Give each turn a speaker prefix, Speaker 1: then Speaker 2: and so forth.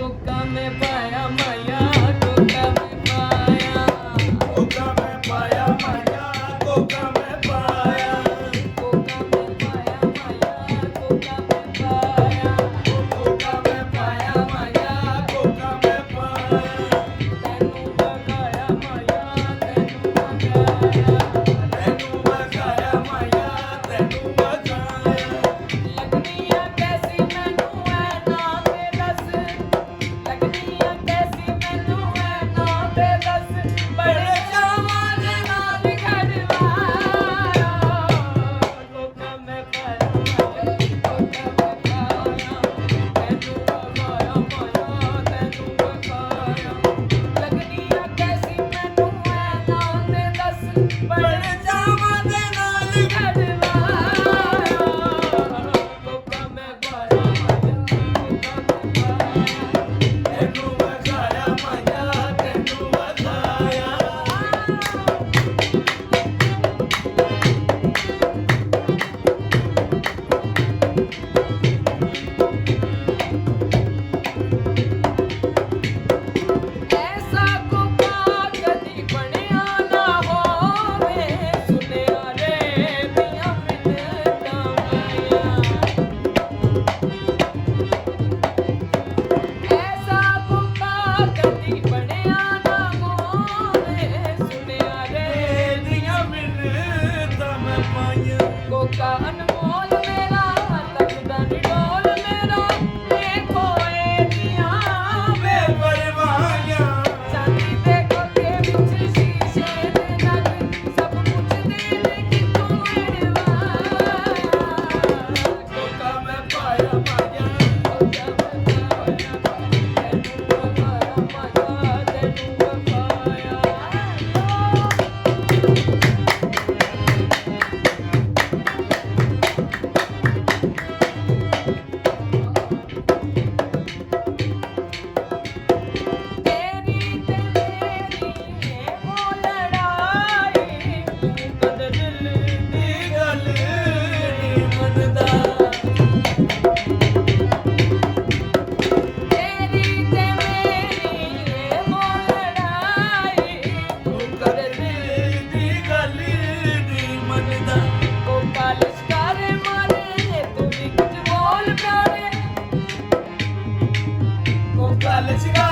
Speaker 1: Coca में पाया माया, Coca में पाया,
Speaker 2: कोका में पाया माया, कोका में पाया,
Speaker 1: कोका में पाया माया, कोका में पाया,
Speaker 2: कोका में पाया माया, कोका में पाया।
Speaker 1: तेनू बगाया माया, तेनू बगाया,
Speaker 2: तैनू बगाया माया, तैनू बगाया।
Speaker 1: लगनिया कैसी मैनू है ना ते दस, लगनिया कैसी मैनू है ना ते दस, बड़े चावां दे नाल खड़वाया, कोका में पाया माया, कोका में पाया, तेनू बगाया माया, तेनू बगाया, लगनिया कैसी मैनू है ना ते दस, बड़े चावां दे नाल खड़वाया, कोका में पाया माया, कोका में पाया।
Speaker 2: तैनू बगाया माया, तैनू बगाया।
Speaker 1: ऐसा कोका कदी बनया ना होवे, सुनिया रे दियां मिन्नतां माया। ऐसा कोका कदी बनया ना होवे, सुनिया रे
Speaker 2: दियां मिन्नतां मैं पाईयां।
Speaker 1: कोका अनमोल मेरा, लगदा नी डोल मेरा, देखो ए दियां
Speaker 2: बेपरवाहियां।
Speaker 1: चांदी दे कोके विच शीशे दे नग, सब पुछदे ने कित्थों अड़वाया,
Speaker 2: कोका में पाया माया,
Speaker 1: कोका में पाया माया, तैनू बगाया माया, तैनू बगाया। तेरी ते मेरी वो लड़ाई, तू कद दिल दी गल नी मनदा। तेरी ते मेरी वो लड़ाई, तू कद दिल
Speaker 2: दी गल नी मनदा।
Speaker 1: कोका लश्कारे मारे, तू भी कुछ बोल प्यारे,
Speaker 2: कोका लचका